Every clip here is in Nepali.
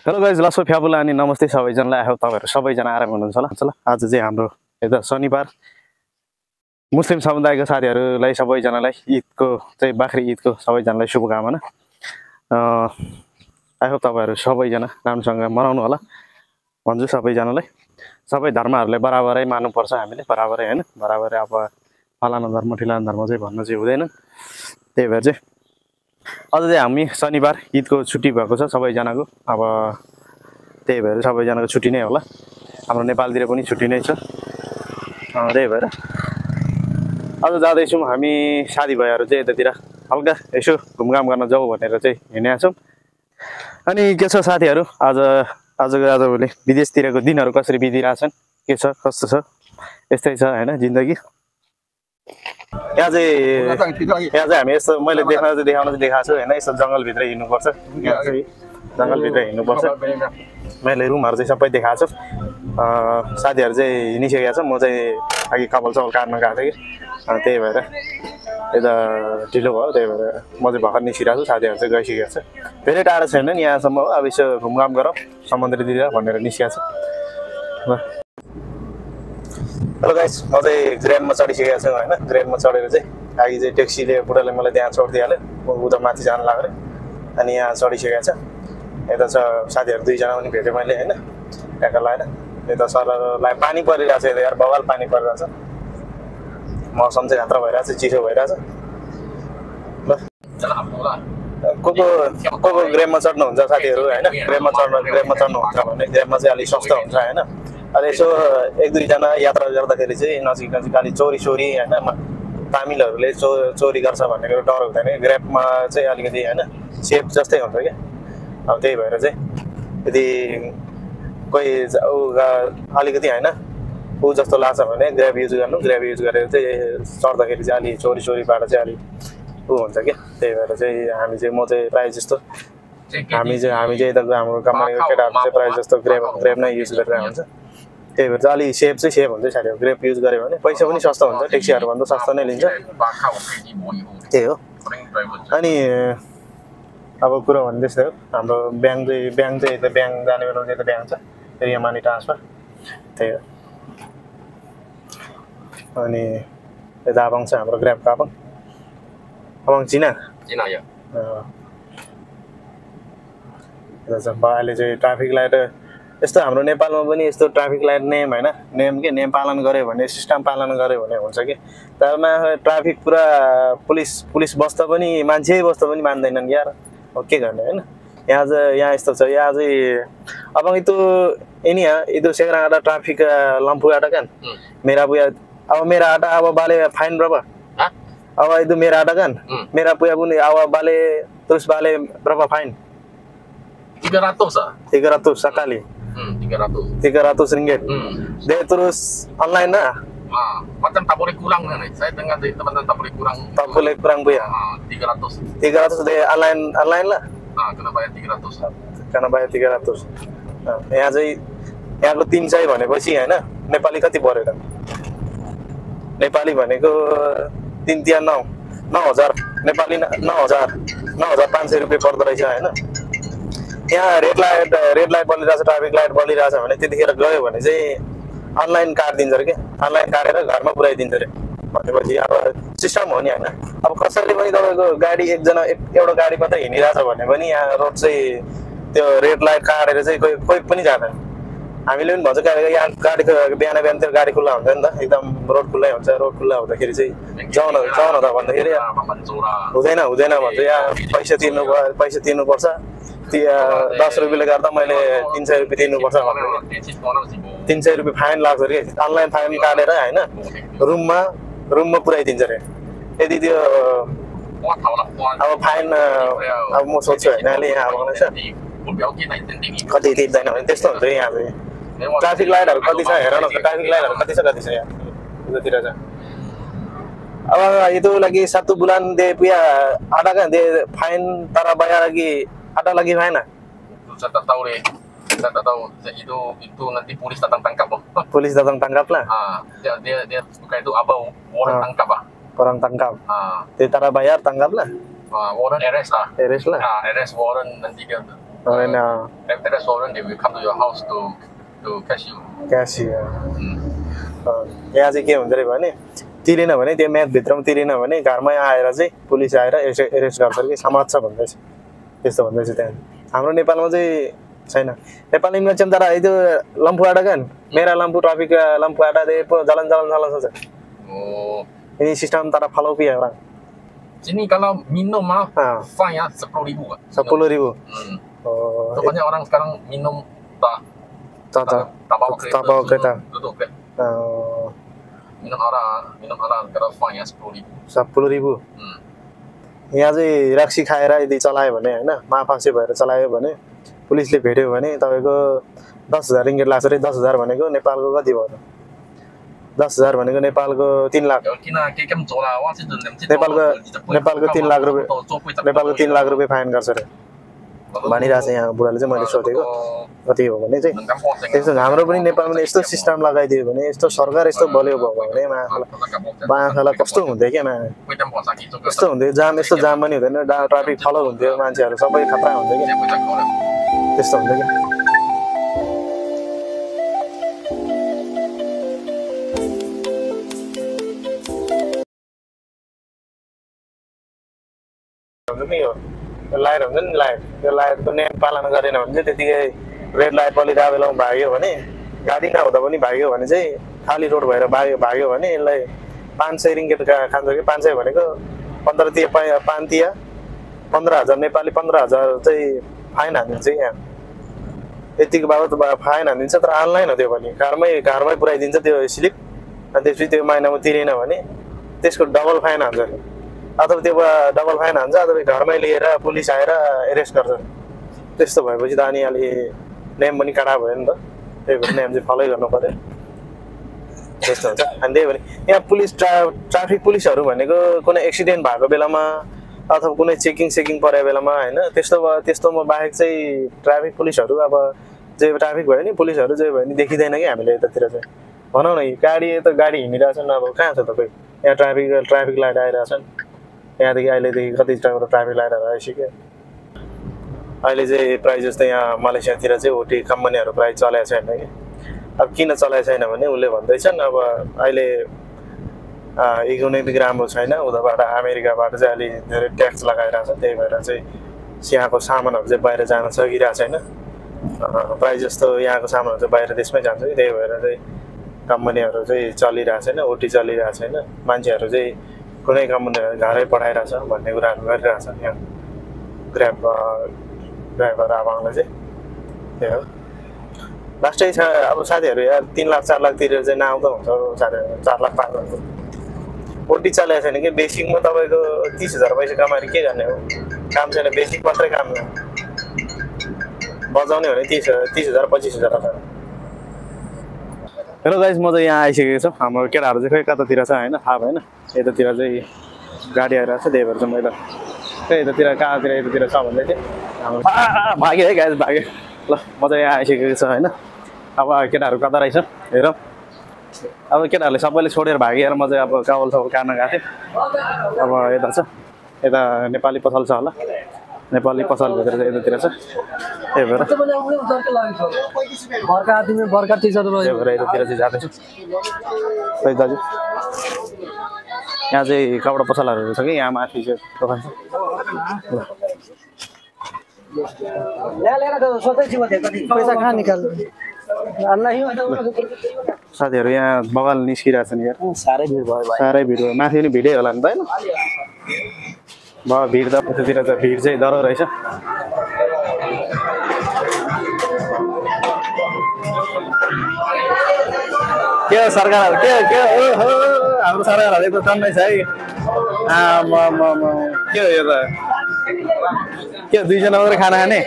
हेलो गाइज लसो फ्याबुला अनि नमस्ते सबैजनालाई। आयो तपाईँहरू सबैजना आराम हुनुहुन्छ होला। आज चाहिँ हाम्रो यता शनिबार मुस्लिम समुदायको साथीहरूलाई सबैजनालाई ईदको चाहिँ बाख्री ईदको सबैजनालाई शुभकामना। आयो तपाईँहरू सबैजना राम्रोसँग मनाउनु होला भन्छु सबैजनालाई। सबै धर्महरूलाई बराबरै मान्नुपर्छ हामीले, बराबरै होइन, बराबरै। अब फलाना धर्म ठिलाना धर्म चाहिँ भन्नु चाहिँ हुँदैन। त्यही भएर चाहिँ अझ चाहिँ हामी शनिबार ईदको छुट्टी भएको छ सबैजनाको। अब त्यही भएर सबैजनाको छुट्टी नै होला, हाम्रो नेपालतिर पनि छुट्टी नै छ। त्यही भएर अझ जाँदैछौँ हामी साथीभाइहरू चाहिँ यतातिर हल्का यसो घुमघाम गर्न जाउँ भनेर चाहिँ हिँडेका छौँ। अनि के छ साथीहरू, आजभोलि विदेशतिरको दिनहरू कसरी बितिरहेछन्, के छ कस्तो छ, यस्तै छ होइन जिन्दगी। यहाँ चाहिँ हामी यस्तो मैले देखाउन चाहिँ देखाएको छु होइन। यस्तो जङ्गलभित्र हिँड्नुपर्छ, यहाँ चाहिँ जङ्गलभित्र हिँड्नुपर्छ। मैले रुमहरू चाहिँ सबै देखाएको छु। साथीहरू चाहिँ हिँडिसकेको छ, म चाहिँ अघि कपाल सपाल काट्न गएको थिएँ कि, त्यही भएर यता ढिलो भयो। त्यही भएर म चाहिँ भर्खर निस्किरहेको छु, साथीहरू चाहिँ गइसकेको छ। धेरै टाढो छैन नि यहाँसम्म हो, अब यसो घुमघाम गरौँ समुद्रतिर भनेर निस्किएको छु। हेलो गाइस, म चाहिँ ग्रेनमा चढिसकेको छु होइन। ग्रेनमा चढेर चाहिँ अघि चाहिँ ट्याक्सीले बुढाले मलाई त्यहाँ छोडिदिइहाल्यो, म उता माथि जान लाग्यो अनि यहाँ चढिसकेको छ। यता छ साथीहरू दुईजना पनि भेटेँ मैले होइन, ट्याक्क लगाएर। यता सरलाई पानी परिरहेको छ, यता यार बवाल पानी परिरहेको छ। मौसम चाहिँ खतरा भइरहेको छ, चिसो भइरहेको छ। को ग्रेममा चढ्नुहुन्छ साथीहरू होइन, ग्रेममा चढ्नुहुन्छ भने ग्रेममा चाहिँ अलिक सस्तो हुन्छ होइन। अहिले यसो एक दुईजना यात्रा गर्दाखेरि चाहिँ नजिक अलि चोरी होइन, तामिलहरूले चोरी गर्छ भन्ने कुरो डर हुँदैन। ग्रेपमा चाहिँ अलिकति होइन सेफ जस्तै हुन्छ क्या। अब त्यही भएर चाहिँ यदि कोही अलिकति होइन ऊ जस्तो लाग्छ भने ग्रेब युज गर्नु। ग्रेब युज गरेर चाहिँ चढ्दाखेरि चाहिँ अलि चोरीबाट चाहिँ अलिक ऊ हुन्छ क्या। त्यही भएर चाहिँ हामी चाहिँ म चाहिँ प्रायः जस्तो हामी चाहिँ यताको हाम्रो कमानेको केटाहरू चाहिँ प्रायः जस्तो ग्रेब नै युज गरेर हुन्छ। त्यही भएर चाहिँ अलिक सेफ हुन्छ साथीहरू। ग्रेप युज गऱ्यो भने पैसा पनि सस्तो हुन्छ, ट्याक्सीहरूभन्दा सस्तो नै लिन्छ। त्यही हो। अनि अब कुरो भन्दैछ हाम्रो ब्याङ्क चाहिँ यता ब्याङ्क जाने बेलामा यता ब्याङ्क छ, फेरि यहाँ मनी ट्रान्सफर। त्यही हो। अनि यता आबङ छ हाम्रो ग्रेबको आबङ चिना अहिले चाहिँ ट्राफिक लाइट यस्तो हाम्रो नेपालमा पनि यस्तो ट्राफिक लाइट नेम होइन, नेम पालन गऱ्यो भने, सिस्टम पालन गऱ्यो भने हुन्छ कि। त्यसमा ट्राफिक पुरा पुलिस बस्दा पनि मान्छे बस्दा पनि मान्दैनन् यार, के गर्ने होइन। यहाँ यस्तो छ, यहाँ चाहिँ अब itu sekarang ada trafik lampu ada kan, merah punya. Merah ada, awal balik fine berapa? Awal itu merah ada kan, merah punya pun awal balik terus balik berapa fine? 300 ah? 300 sekali. 300 ringgit. Dia terus online lah. Macam tak boleh kurang kan? Saya dengar dari teman-teman tak boleh kurang. Tak boleh kurang bu ya? 300. 300 dia online lah. Kena bayar 300. Kena bayar 300. यहाँ चाहिँ यहाँको 300 भनेपछि हैन, नेपाली कति पर्यो त? नेपाली भनेको 3 तिया 9000 नेपाली 9500 रुपैयाँ पर्दो रहेछ हैन। यहाँ रेड लाइट बलिरहेछ, ट्राफिक लाइट बलिरहेछ भने त्यतिखेर गयो भने चाहिँ अनलाइन काट्दिन्छ रे के, अनलाइन काटेर घरमा पुर्याइदिन्छ रे भनेपछि अब सिस्टम हो नि हैन। अब कसैले पनि तपाईको गाडी एउटा गाडी मात्रै हिँडिरहेछ भने पनि यहाँ रोड चाहिँ त्यो रेड लाइट काटेर चाहिँ कोही पनि जाँदैन। हामीले पनि भन्छ यहाँ गाडी बिहान त्यो गाडी खुल्ला हुन्छ नि त, एकदम रोड खुल्लै हुन्छ। रोड खुल्ला हुँदाखेरि चाहिँ जाउन त भन्दाखेरि हुँदैन भन्छ, यहाँ पैसा तिर्नुपर्छ। 10 रुपियाँले गर्दा मैले 300 रुपियाँ तिर्नुपर्छ भन्नु, 300 रुपियाँ फाइन लाग्छ अरे। अनलाइन फाइन काटेर होइन रुममा पुऱ्याइदिन्छ अरे। यदि त्यो अब फाइन अब म सोध्छु होइन अहिले यहाँ कति तिर्दैन भने त्यस्तो हुन्छ यहाँ चाहिँ। ट्राफिक लाइटहरू कति छ हेर न, ट्राफिक लाइटहरू कति छ यहाँ उतातिर चाहिँ। अब itu lagi 1 bulan dia punya ada kan dia fine tara bayar lagi, ada lagi fine ah? Saya tak tahu deh. Saya tak tahu. Itu nanti polis datang tangkap loh. Polis datang tangkap lah. Dia bukan itu apa orang tangkap ah. Orang tangkap. Dia tara bayar tangkap lah. Warren arrest lah. Arrest lah. Arrest warren nanti dia होइन restaurant they will come to your house to catch you. क्यासी यहाँ चाहिँ के हुँदो रहेछ भने तिरेन भने त्यो म्याचभित्रमा तिरेन भने घरमै आएर चाहिँ पुलिस आएर एरेस्ट गर्छ कि समाज छ भन्दैछ त्यस्तो भन्दैछ त्यहाँ हाम्रो नेपालमा चाहिँ छैन नेपाल में चंदरा itu lampu ada kan merah lampu trafik lampu ada deh jalan-jalan salah saja Oh ini sistem tara follow ya orang sini kalau minum mah fine ya 10.000 kan 10.000 oh banyak orang sekarang minum tak bawa kereta duduk kan minum orang kalau fine ya 10.000 यहाँ चाहिँ रक्सी खाएर यदि चलायो भने हैन माफासे भएर चलायो भने पुलिसले भेट्यो भने तपाईको 10,000 रिङ्गिट लाग्छ रे 10,000 भनेको नेपालको कति भयो त 10,000 भनेको नेपालको 3 लाख नेपालको 3 लाख रुपैयाँ नेपालको 3 लाख रुपैयाँ फाइन गर्छ रे भनिरहेछ यहाँ बुढाले चाहिँ मैले सोधेको कति हो भने चाहिँ त्यस्तो हाम्रो पनि नेपालमा यस्तो सिस्टम लगाइदियो भने यस्तो सरकार यस्तो बलियो भयो भने माछालाई कस्तो हुन्थ्यो क्या कस्तो हुन्थ्यो जाम यस्तो जाम पनि हुँदैन ट्राफिक फलो हुन्थ्यो मान्छेहरू सबै खतरा हुन्थ्यो क्या त्यस्तो हुन्थ्यो क्या लाइट हुन्छ नि लाइट त्यो लाइटको नियम पालन गरेन भने चाहिँ त्यतिकै रेड लाइट बलिरहेको बेलामा भाग्यो भने गाडी नहुँदा पनि भाग्यो भने चाहिँ खाली रोड भएर भाग्यो भने यसलाई 500 रिङ्गिट खान्छ कि 500 भनेको 15,000 नेपाली 15,000 चाहिँ फाइन हानिदिन्छ यहाँ यतिको बाबत फाइन हानिदिन्छ तर अनलाइन हो त्यो पनि घरमै पुऱ्याइदिन्छ त्यो स्लिप अनि त्यसपछि त्यो महिनामा तिरेन भने त्यसको डबल फाइन हान्छ अथवा त्यो डबल फाइन हान्छ अथवा घरमै लिएर पुलिस आएर एरेस्ट गर्छ त्यस्तो भएपछि त अनि अलि नेम पनि कडा भयो नि त त्यही भएर नेम चाहिँ फलो गर्नु पर्यो त्यस्तो हुन्छ अनि त्यही भएर यहाँ पुलिस ट्राफिक पुलिसहरू भनेको कुनै एक्सिडेन्ट भएको बेलामा अथवा कुनै चेकिङ परेको बेलामा हैन त्यस्तोमा बाहेक चाहिँ ट्राफिक पुलिसहरू अब जे ट्राफिक भयो नि पुलिसहरू जे भयो नि देखिदैन कि हामीले यतातिर चाहिँ भनौँ न गाडी हिँडिरहेछन् अब कहाँ छ तपाईँ यहाँ ट्राफिक लाइट आइरहेछन् यहाँदेखि अहिलेदेखि कति ट्राफिक लाइटहरू आइसक्यो अहिले चाहिँ प्रायः जस्तो यहाँ मलेसियातिर चाहिँ ओटी कम्पनीहरू प्रायः चलाएको छैन कि अब किन चलाएको छैन भने उसले भन्दैछन् अब अहिले इकोनोमिक राम्रो छैन उताबाट अमेरिकाबाट चाहिँ अलि धेरै ट्याक्स लगाइरहेछ त्यही भएर चाहिँ यहाँको सामानहरू चाहिँ बाहिर जान सकिरहेको छैन प्रायः जस्तो यहाँको सामानहरू चाहिँ बाहिर देशमै जान्छ कि त्यही भएर चाहिँ कम्पनीहरू चाहिँ चलिरहेको छैन ओटी चलिरहेको छैन मान्छेहरू चाहिँ कुनै कम्पनीहरू घरै पठाइरहेछ भन्ने कुराहरू गरिरहेछ यहाँ ग्राब ड्राइभर आमालाई चाहिँ त्यही हो लास्टै छ अब साथीहरू यार 3 लाख 4 लाख तिरेर चाहिँ नआउँदा हुन्छ साथीहरू 4 लाख 5 लाख ओटी चलेको छैन कि बेसिकमा तपाईँको 30,000 पैसा कमाएर के गर्ने हो काम छैन बेसिक मात्रै काम हो बजाउने भने 30,000 25,000 हेलो गाइस म चाहिँ यहाँ आइसकेको छु हाम्रो केटाहरू चाहिँ खै कतातिर छ हैन थाहा भएन यतातिर चाहिँ गाडी आइरहेको छ त्यही भएर चाहिँ मैले खै यतातिर कहाँतिर यतातिर छ भन्दै थिएँ हाम्रो भाग्यो है गाइस भाग्यो ल म चाहिँ यहाँ आइसकेको छु हैन अब केटाहरू कता रहेछ हेर अब केटाहरूले सबैले छोडेर भागेर म चाहिँ अब कावल सवल काट्न गएको थिएँ अब यता छ यता नेपाली पसल छ होला नेपाली पसलभित्र चाहिँ यतातिर छ त्यही भएर यतातिर चाहिँ जाँदैछु खै दाजु यहाँ चाहिँ कपडा पसलहरू छ कि यहाँ माथि चाहिँ दोकान छ पैसा कहाँ निकाल्नु साथीहरू यहाँ बगाल निस्किरहेको छ नि यार साह्रै भिड भयो साह्रै भिड भयो माथि पनि भिडै होला नि त होइन भिड त यतातिर त भिड चाहिँ डर रहेछ के सरकारहरू के हाम्रो सरकारहरू त टन्नै छ है के हो यो त के 2 जना मात्रै खाना खाने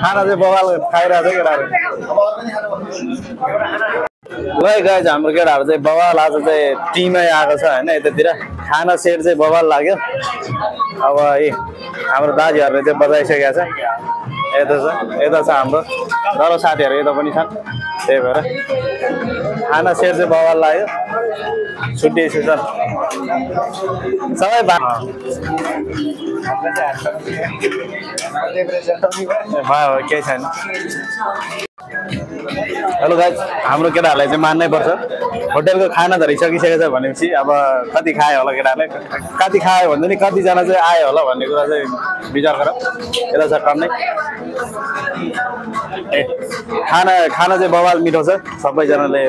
खाना चाहिँ बवाल खाइरहेको छ केटाहरू ल गाइज हाम्रो केटाहरू चाहिँ बवाल आज चाहिँ टिमै आएको छ होइन यतातिर खाना सेट चाहिँ बवाल लाग्यो अब हाम्रो दाजुहरूले चाहिँ बजाइसकेको छ यता छ हाम्रो र साथीहरू यता पनि छन् त्यही भएर खाना सेट चाहिँ बवाल लाग्यो छुट्टी सबै भयो केही छैन हेलो गाइज हाम्रो केटाहरूलाई चाहिँ मान्नै पर्छ होटेलको खाना धरिसकिसकेको छ भनेपछि अब कति खायो होला केटाहरूले कति खायो भन्दा नि कतिजना चाहिँ आयो होला भन्ने कुरा चाहिँ विचार गर यता छ टन्नै ए खाना चाहिँ बवाल मिठो छ सबैजनाले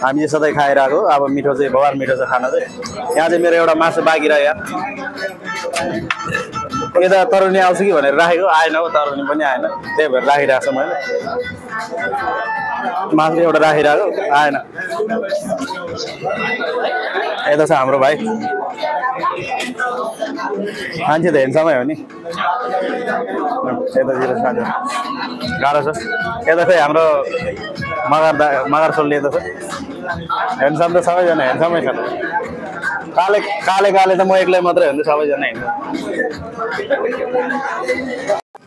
हामी चाहिँ सधैँ खाइरहेको अब मिठो चाहिँ बवाल मिठो छ खाना चाहिँ यहाँ चाहिँ मेरो एउटा मासु बाँकी रह्यो यार यता तरुनी आउँछ कि भनेर राखेको आएन हो तरुनी पनि आएन त्यही भएर राखिरहेको छु मैले मासु एउटा राखिरहेको आएन यता छ हाम्रो भाइ मान्छे त हेर्नसम्मै हो नि यतातिर साथी गाह्रो छ यता चाहिँ हाम्रो मगर सोल्ली यता छ हेर्नसम त सबैजना हेर्नसम्मै छ काले त म एक्लै मात्रै हुन्छ सबैजना हिँड्छ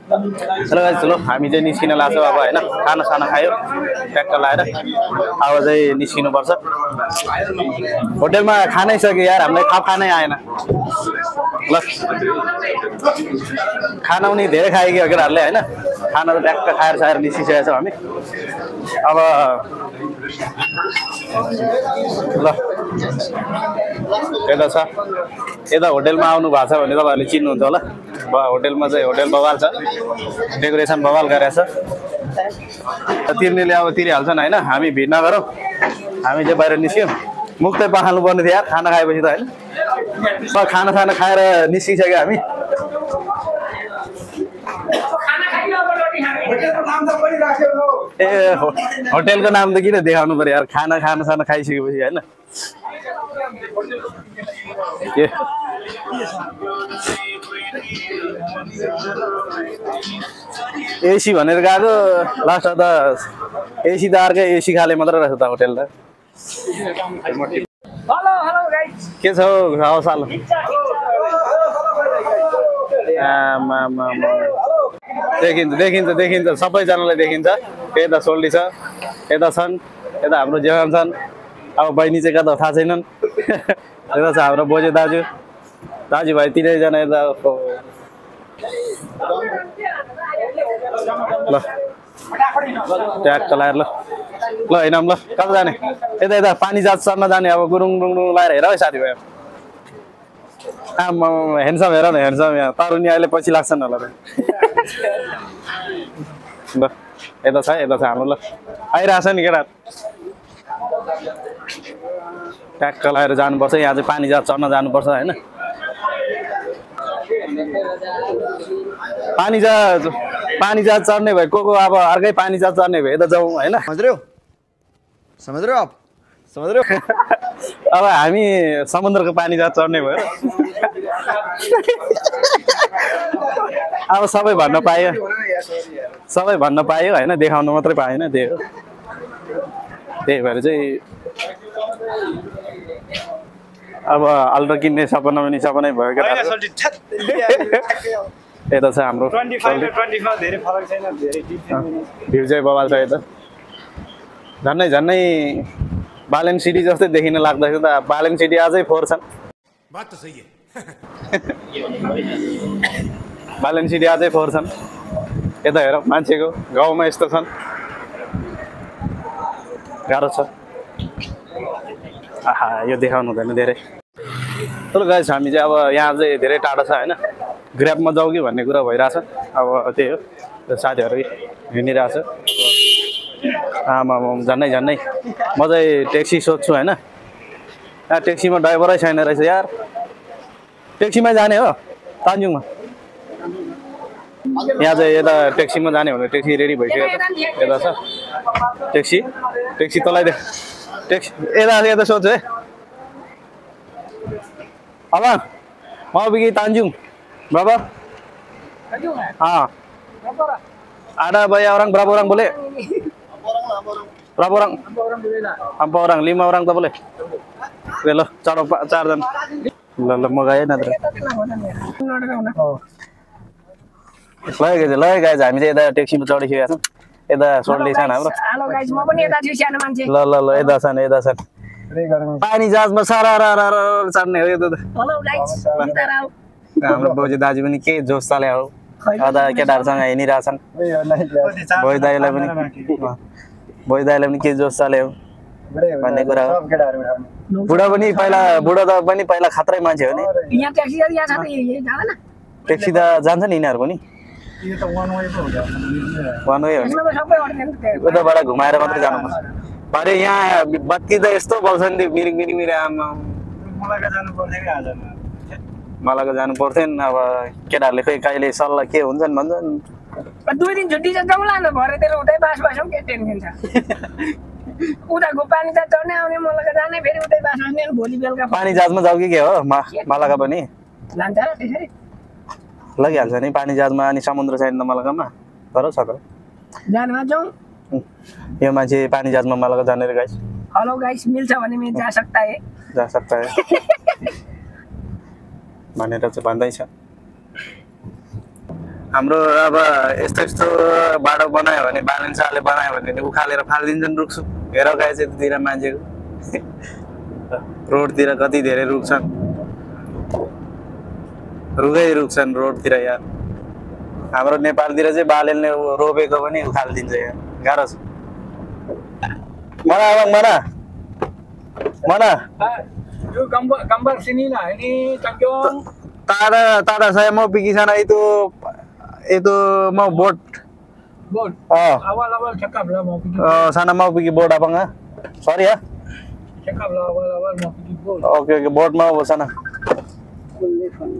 हेलो गाइस चलो हामी चाहिँ निस्किन लाग्छौँ अब होइन खाना खायो ट्याक्क लाएर अब चाहिँ निस्किनुपर्छ होटेलमा खानै सक्यो यार हामीलाई खानै आएन ल खाना पनि धेरै खायो कि केटाहरूले होइन खाना त ट्याक्क खाएर निस्किसकेको छौँ हामी अब ल यता छ यता होटेलमा आउनु भएको छ भने तपाईँहरूले चिन्नुहुन्छ होला होटेलमा चाहिँ होटेल बवाल छ डेकोरेसन बवाल गरेको छ तिर्नेले अब तिरिहाल्छन् होइन हामी भिड नगरौँ हामी चाहिँ बाहिर निस्क्यौँ मुख चाहिँ पखाल्नु पर्ने थियो यार खाना खाएपछि त होइन खाना खाएर निस्किसक्यो हामी ए होटेलको नाम त किन देखाउनु पर्यो यार खाना खाइसकेपछि होइन एसी भनेर गएको लास्ट त एसी त अर्कै एसी खाले मात्र रहेछ त होटेल त के छ हौ सालो देखिन्छ सबैजनालाई देखिन्छ यता सोल्डी छ यता छन् यता हाम्रो जेवाम छन् अब बहिनी चाहिँ कता थाहा छैनन् यता छ हाम्रो बोजे दाजुभाइ तिनैजना यता ल ट्याक्क लाएर ल हैन ल कता जाने यता पानी चढ्न जाने अब गुरुङ लाएर हेर है साथीभाइ आमा हेर्छौँ हेर न हेर्छौँ यहाँ तरुनी अहिले पछि लाग्छन् होला ल यता छ हाम्रो ल आइरहेछ नि केटा ट्याक्क लाएर जानुपर्छ यहाँ चाहिँ पानी चढ्न जानुपर्छ होइन पानी जहाज चढ्ने भए को अब अर्कै पानी जहाज चढ्ने भए यता जाउँ होइन समझ रहे हो अब हामी समुद्रको पानी जहाज चढ्ने भयो अब सबै भन्न पायो होइन देखाउनु मात्रै पाएन त्यही भएर चाहिँ अब अल्ट्रा किन्ने सपना पनि सपनै भयो क्या यता छ हाम्रो भ्यू चाहिँ बवाल छ यता झन्नै बालेन सिटी जस्तै देखिन लाग्दैछ त बालेन सिटी अझै फोहोर छन् बालेन सिटी अझै फोहोर छन् यता हेर मान्छेको गाउँमा यस्तो छन् गाह्रो छ आहा यो देखाउनु हुँदैन धेरै चलो गाइस हामी चाहिँ अब यहाँ चाहिँ धेरै टाढो छ होइन ग्र्याबमा जाउँ कि भन्ने कुरा भइरहेछ अब त्यही हो साथीहरू हिँडिरहेछ आमा झन्नै म चाहिँ ट्याक्सी सोध्छु होइन यहाँ ट्याक्सीमा ड्राइभरै छैन रहेछ यार ट्याक्सीमै जाने हो तान्जुङमा यहाँ चाहिँ यता ट्याक्सीमा जाने भने ट्याक्सी रेडी भइसकेको छ यता छ ट्याक्सी तँलाई ट्याक्सी यता सोध्छु है अब म बिकी तान्जुङ berapa? Ada banyak orang, berapa orang boleh? Berapa orang? 4 orang, 5 orang tak boleh? Oke loh, cara Pak, cara dan lalu mau gaya nanti. ल गाइज हामी चाहिँ यता ट्याक्सीमा चढिसकेका छौँ यता सोल्डी छन् हाम्रो हेलो गाइज म पनि यता छु सानो मान्छे ल यता छन् पानी जहाजमा सारा चढ्ने हो यो त हेलो गाइज हाम्रो बोजू दाजु पनि के जोस चले हो अदा केटाहरूसँग हिँडिरहेछन् बोजू दाइलाई पनि के जोस चले हो भन्ने कुरा हो बुढा त पनि पहिला खतरै मान्छे हो नि यहाँ ट्याक्सी यहाँ छ नि जाँदैन ट्याक्सी त जान्छ नि यिनीहरू पनि वान वे हो नि सबै अड्दैन उताबाट घुमाएर मात्रै जानुपर्छ अरे यहाँ बत्ती त यस्तो बल्छ नि मिरिक आमा मलाई जानु पर्थ्यो नि अब केटाहरूले खोइ कहिले सल्लाह के हुन्छन् भन्छन् 2 दिन छुट्टी छ जाउँला न भरेतिर उतै बास बसौँ के टेन्सन छ उताको पानी त चढ्ने आउने मलाई जाने फेरि उतै बास बस्ने भोलि बेलुका पानी जहाजमा जाऊ कि के हो मलाका पनि लान्छ र त्यसरी लगिहाल्छ नि पानी जहाजमा अनि समुद्र छैन त मलाकामा तर छ त जानुमा जाउँ यो मान्छे पानी जहाजमा मलाका जाने रे गाइस हेलो गाइस मिल्छ भने मैं जा सकता है भनेर चाहिँ भन्दैछ हाम्रो अब यस्तो बाटो बनायो भने बालनसाले बनायो भने उखालेर फालिदिन्छन् रुख हेर गाइस यतातिर मान्छेको रोडतिर कति धेरै रुख छन् रुखछन् रोडतिर यार हाम्रो नेपालतिर चाहिँ बालनले रोपेको पनि उखालिदिन्छ यार गाह्रो छ mana gambar sini lah ini Tanjung tak ada saya mau pergi sana itu mau boat awal cakap lah mau pergi sana mau pergi boat apa enggak sorry ya cakap lah awal mau pergi boat oke boat mau sana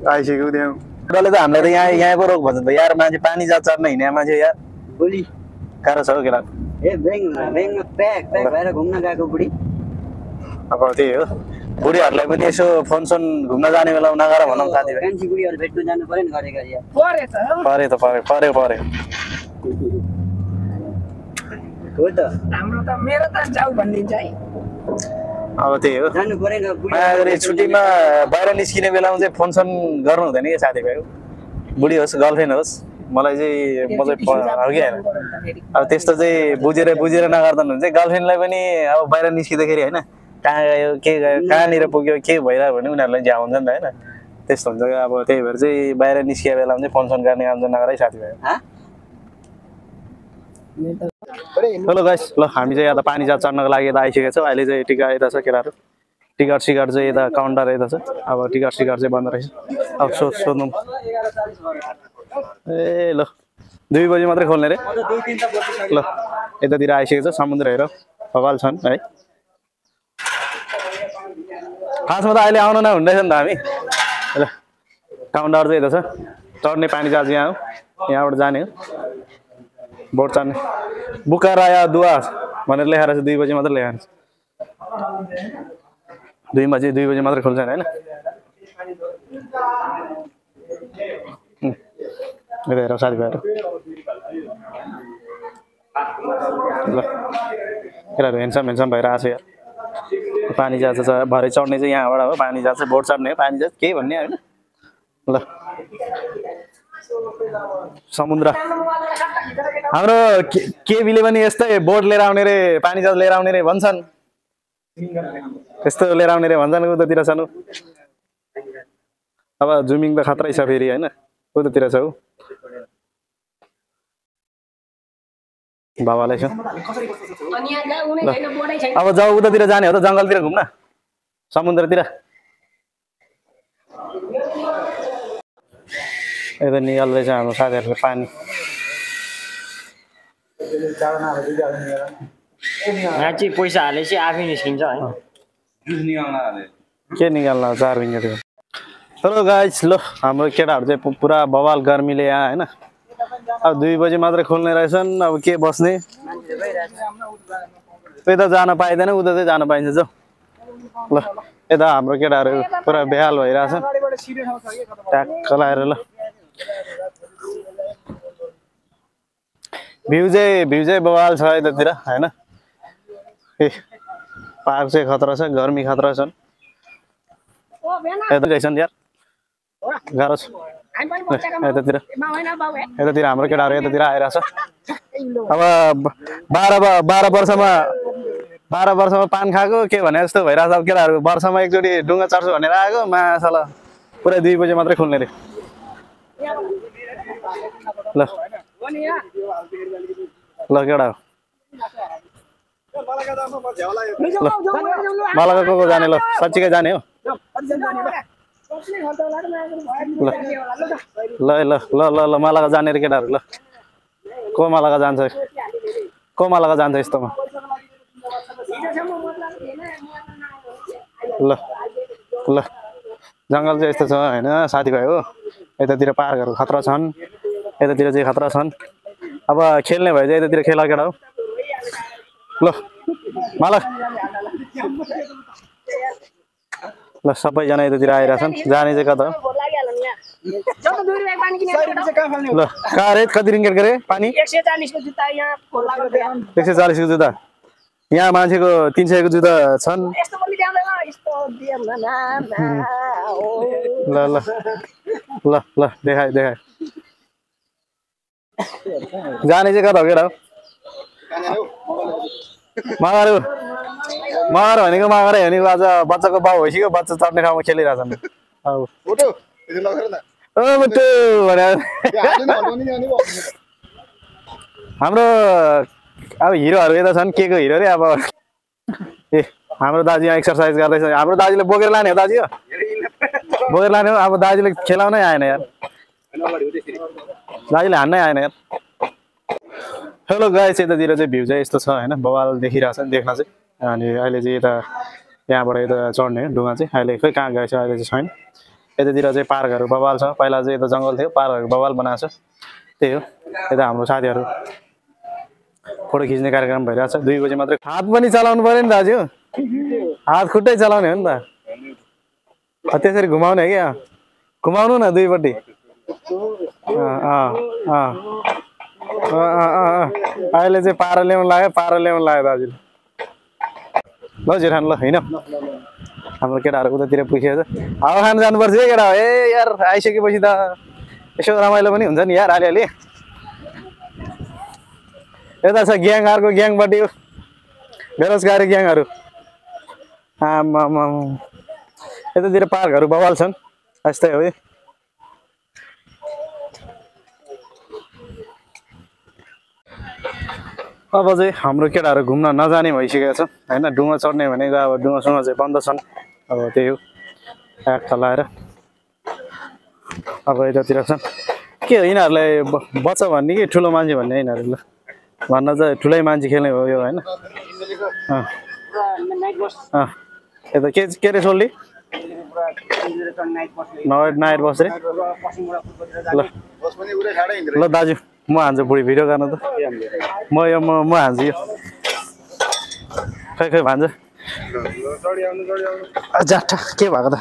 आइसक्यो त्यहाँ उनीहरूले त हामीलाई त यहाँको रोग भन्छ त यार मान्छे पानी जा चढ्न हिँड्ने मान्छे यार बोली गाह्रो छ हो केटा ब्याङ्कमा प्याक भएर घुम्न गएको बुढी अब त्यही हो बुढीहरूलाई पनि यसो फोन घुम्न जाने बेला नगर भनौँ साथीभाइ कान्छी बुढीहरू भेट्न जानु पर्यो नि घरि घरि परे हो त हाम्रो त मेरो त जाऊ भनिदिन्छ है अब त्यही हो जानु पर्यो नि माया गरी छुट्टीमा बाहिर निस्किने बेलामा चाहिँ फोन गर्नु हुँदैन कि साथीभाइ बुढी होस् गर्लफ्रेन्ड होस् मलाई चाहिँ म चाहिँ हो कि होइन अब त्यस्तो चाहिँ बुझेर नगर्दैन भने चाहिँ गर्लफ्रेन्डलाई पनि अब बाहिर निस्किँदाखेरि होइन कहाँ गयो के गयो कहाँनिर पुग्यो के भइरह्यो भने उनीहरूलाई झ्याउ हुन्छ नि त होइन त्यस्तो हुन्छ अब त्यही भएर चाहिँ बाहिर निस्किए बेलामा चाहिँ फोन गर्ने काम चाहिँ नगरै साथीभाइ हेलो गाइस ल हामी चाहिँ यता पानी जहाज चढ्नको लागि यता आइसकेको छौँ अहिले चाहिँ टिकट यता छ केटाहरू टिकट चाहिँ यता काउन्टर यता छ अब टिकट चाहिँ बन्द रहेछ अब सोध्नु ए ल 2 बजी मात्रै खोल्ने रे ल यतातिर आइसकेको छ समुद्र हेर भवाल छन् है खासमा त अहिले आउन नहुँदैछ नि त हामी ल काउन्टर चाहिँ यता छ चढ्ने पानी जहाज यहाँ हो यहाँबाट जाने हो बोट चढ्ने बुकाराया दुवा भनेर लेखाएर छ 2 बजी मात्रै लेखाएर छ 2 बजी मात्रै खोल्छ हैन हेर साथीभाइहरू ल केटाहरू हेन्सम भएर आएको छ यार पानी जहाज छ भरे चढ्ने चाहिँ यहाँबाट हो पानी जहाज चाहिँ बोट चढ्ने हो पानी जहाज के भन्ने होइन ल समुद्र हाम्रो केबीले पनि यस्तै बोट लिएर आउने रे पानी जहाज लिएर आउने रे भन्छन् यस्तो लिएर आउने रे भन्छन् उतातिर छन् अब जुमिङ त खतरै छ फेरि होइन उतातिर छ हौ बाबालाई छ अब जाऊ उतातिर जाने हो त जङ्गलतिर घुम्न समुद्रतिर यता निकाल्दैछ हाम्रो साथीहरूको पानी यहाँ चाहिँ पैसा हालेपछि आफै निस्किन्छ है के निकाल्न 4 विङ्गेट हेलो गाइस ल हाम्रो केटाहरू चाहिँ पुरा बवाल गर्मीले यहाँ होइन अब 2 बजी मात्रै खोल्ने रहेछन् अब के बस्ने यता जान पाइँदैन उता चाहिँ जान पाइन्छ जाऊ ल यता हाम्रो केटाहरू पुरा बेहाल भइरहेछ ट्याक्क लाएर ल भ्यू चाहिँ बवाल छ यतातिर होइन पार्क चाहिँ खतरा छ गर्मी खतरा छन् यता रहेछन् यार गाह्रो छ यतातिर हाम्रो केटाहरू यतातिर आइरहेछ अब 12 वर्षमा पान खाएको के भने जस्तो भइरहेछ अब केटाहरू वर्षमा एकचोटि डुङ्गा चढ्छु भनेर आएको माछाला पुरा 2 बजे मात्रै खुल्ने रे ल ल केटा मालाका को जाने ल साँच्चीकै जाने हो ल ल ल ल ल मालाका जाने रे केटाहरू ल को मालाका जान्छ यस्तोमा ल ल जङ्गल चाहिँ यस्तो छ होइन साथीभाइ हो यतातिर पार्कहरू खतरा छन् यतातिर चाहिँ खतरा छन् अब खेल्ने भए चाहिँ यतातिर खेला केटा हो ल मालक ल सबैजना यतातिर आइरहेछन् जाने चाहिँ कता हो ल कहाँ रे कति रिङ्गेट गरे पानी 140 को जुत्ता यहाँ खोला गर्दै 140 को जुत्ता यहाँ मान्छेको 300 को जुत्ता छन् यस्तो पनि ल्याउँदैन यस्तो दिएन ल ल ल ल देखाइ जाने चाहिँ कता हो केटा हो मगर भनेको आज बच्चाको बाउ भइसक्यो बच्चा चढ्ने ठाउँमा खेलिरहेछन् हाम्रो अब हिरोहरू यता छन् के को हिरो रे अब ए हाम्रो दाजु यहाँ एक्सर्साइज गर्दैछ हाम्रो दाजुले बोकेर लाने हो दाजु बोकेर लाने हो अब दाजुले खेलाउनै आएन यार दाजुले हान्नै आएन यार हेलो गाइस यतातिर चाहिँ भ्यू चाहिँ यस्तो छ होइन बवाल देखिरहेछ देख्न चाहिँ अनि अहिले चाहिँ यता यहाँबाट यता चढ्ने ढुङ्गा चाहिँ अहिले खोइ कहाँ गएछ अहिले चाहिँ छैन यतातिर चाहिँ पार्कहरू बवाल छ पहिला चाहिँ यता जङ्गल थियो पार्कहरू बवाल बनाएको छ त्यही हो यता हाम्रो साथीहरू फोटो खिच्ने कार्यक्रम भइरहेछ 2 बजे मात्रै हात पनि चलाउनु पर्यो नि दाजु हात खुट्टै चलाउने हो नि त त्यसरी घुमाउने हो क्या घुमाउनु न दुईपट्टि अहिले चाहिँ पारा ल्याउनु लाग्यो दाजुले ल जेठान ल होइन हाम्रो केटाहरू उतातिर पुगेको छ हावा खान जानुपर्छ है केटा ए यार आइसकेपछि त यसो रमाइलो पनि हुन्छ नि यार अलिअलि यता छ ग्याङ अर्को ग्याङपट्टि बेरोजगारी ग्याङहरू आमामा यतातिर पार्कहरू बवाल छन् यस्तै हो अब चाहिँ हाम्रो केटाहरू घुम्न नजाने भइसकेको छ होइन डुङ्गा चढ्ने भनेको अब डुङ्गासँग चाहिँ बन्द छन् अब त्यही हो आग चलाएर अब यतातिर छन् के हो यिनीहरूलाई बच्चा भन्ने कि ठुलो मान्छे भन्ने यिनीहरू भन्न चाहिँ ठुलै मान्छे खेल्ने हो यो होइन यता के रे सोल्डी नाइट बस रे ल दाजु म हान्छु बुढी भिडियो गर्न त म हान्छु यो खै भान्छ जाठा के भएको त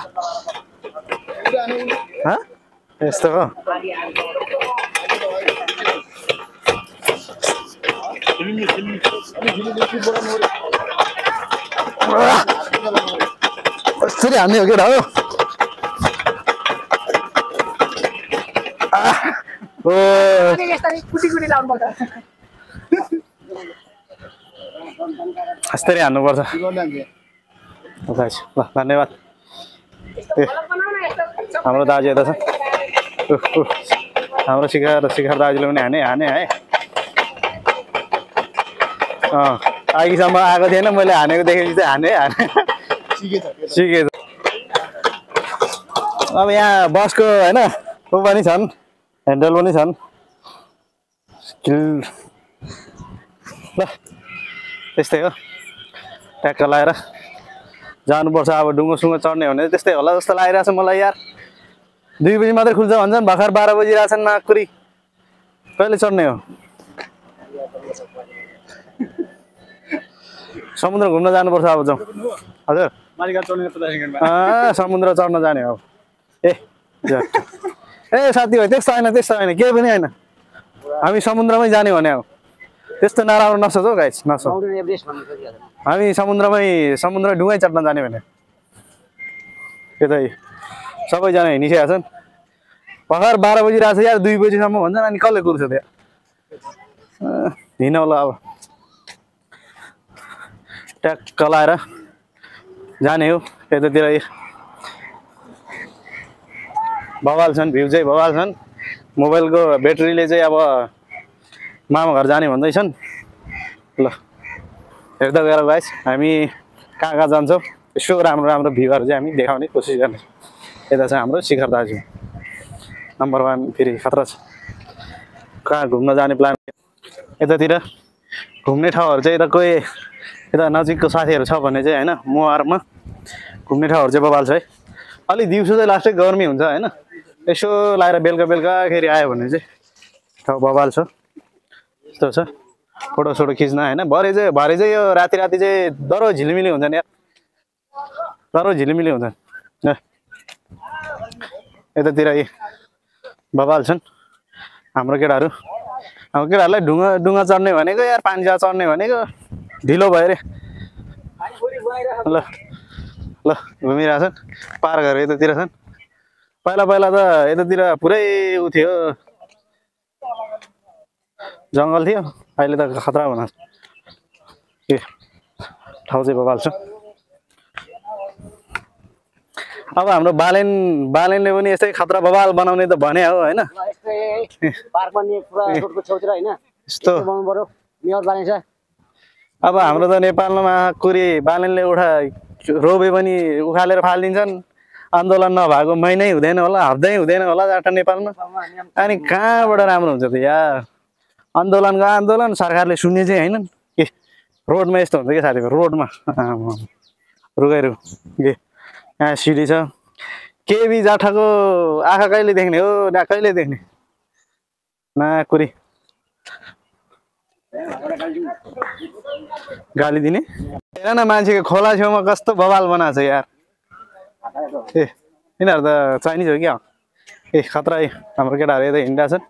यस्तो हो यसरी हान्ने हो केटा हो यस्तरी हान्नुपर्छ ल धन्यवाद हाम्रो दाजु यता छ हाम्रो शिखर दाजुले पनि हाने है अघिसम्म आएको थिएन मैले हानेको देखेपछि चाहिँ हाने सिकेछ अब यहाँ बसको होइन ऊ पनि छन् ह्यान्डल पनि छन् ल त्यस्तै हो ट्याक्क लगाएर जानुपर्छ अब डुङ्गोसुङ्गो चढ्ने भने त्यस्तै होला जस्तो लागिरहेछ मलाई यार 2 बजी मात्रै खुल्छ भन्छन् भर्खर 12 बजिरहेछन् नागपुरी कहिले चढ्ने हो समुद्र घुम्न जानुपर्छ अब जाउँ हजुर समुद्र चढ्न जाने हो ए साथी भाइ त्यस्तो होइन केही पनि होइन हामी समुद्रमै जाने भने हो त्यस्तो नराम्रो नसोच हौ गाइस नसोच हामी समुद्र डुङ्गै चढ्न जाने भने त्यतै सबैजना हिँडिसकेका छन् भर्खर 12 बजिरहेको छ यार 2 बजीसम्म भन्छन् अनि कसले कुर्छ त्यहाँ हिँडौला अब ट्याक्क लाएर जाने हो यतातिर बवाल छन्, भ्यू चाहिँ बवाल छन्। मोबाइलको ब्याट्रीले चाहिँ अब मामा घर जाने भन्दैछन्। ल हेर्दै गएर गाइस हामी कहाँ कहाँ जान्छौँ यसो राम्रो राम्रो भ्यूहरू चाहिँ हामी देखाउने कोसिस गर्ने। यता चाहिँ हाम्रो शिखर दाजु नम्बर 1 फेरि खतरा छ। कहाँ घुम्न जाने प्लान? यतातिर घुम्ने ठाउँहरू चाहिँ यता कोही यता नजिकको साथीहरू छ भने चाहिँ होइन मुहारमा घुम्ने ठाउँहरू चाहिँ बवाल छ है। अलि दिउँसो चाहिँ लास्टै गर्मी हुन्छ होइन, यसो लाएर बेलुकाखेरि आयो भने चाहिँ ठाउँ बवाल छ। यस्तो छ फोटोसोटो खिच्न होइन। भरे चाहिँ यो राति चाहिँ डह्रो झिलिमिली हुन्छ नि यार, डह्रो झिलिमिली हुन्छ। यतातिर बवाल छन् हाम्रो केटाहरू। हाम्रो केटाहरूलाई डुङ्गा चढ्ने भनेको यार, पानी जा चढ्ने भनेको ढिलो भयो अरे। ल ल घुमिरहेछन् पार्कहरू यतातिर छन्। पहिला त यतातिर पुरै उ थियो, जङ्गल थियो, अहिले त खतरा बनाएको छ। ठाउँ चाहिँ बवाल छ। अब हाम्रो बालेनले पनि यस्तै खतरा बवाल बनाउने त भने हो होइन। पार्कमा नि पुरा रोडको छेउतिर हैन यस्तो बनाउनु पर्यो मेयर बालेन छ। अब हाम्रो त नेपालमा कुरी बालेनले रोबे पनि उखालेर फालिदिन्छन्। आन्दोलन नभएको महिनै हुँदैन होला, हप्तै हुँदैन होला जाटा नेपालमा। अनि कहाँबाट राम्रो हुन्छ त यार? आन्दोलन सरकारले सुन्ने चाहिँ होइन के? रोडमा यस्तो हुन्छ कि साथीहरू, रोडमा रुगाइरु के यहाँ सिडी छ। केबी जाठाको आँखा कहिले देख्ने हो? कहिले देख्ने नाकुरी गाली दिने। हेर न मान्छेको खोला छेउमा कस्तो बवाल बनाएको छ यार। यिनीहरू त चाइनिज हो क्या? खतरा हाम्रो केटाहरू यता हिँडिरहेको छन्।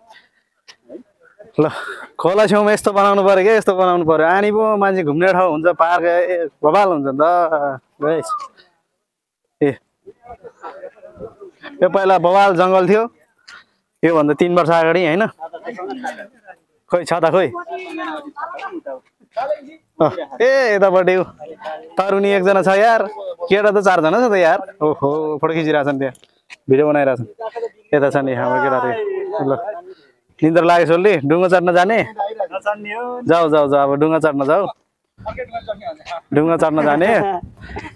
ल खोला छेउमा यस्तो बनाउनु पर्यो क्या, यस्तो बनाउनु पर्यो। अनि पो मान्छे घुम्ने ठाउँ हुन्छ, पार्क बवाल हुन्छ नि त। यो पहिला बवाल जङ्गल थियो, योभन्दा 3 वर्ष अगाडि होइन। खोइ छ त खोइ। यतापट्टि तरुनी एकजना छ यार, केटा त 4 जना छ त यार। ओहो फोटो खिचिरहेछन्, त्यहाँ भिडियो बनाइरहेछन्। यता छ नि हाम्रो केटाहरू। ल निन्द्रा लाग्यो सोल्ली, डुङ्गा चढ्न जाने? जाऊ अब डुङ्गा चढ्न जाऊ, डुङ्गा चढ्न जाने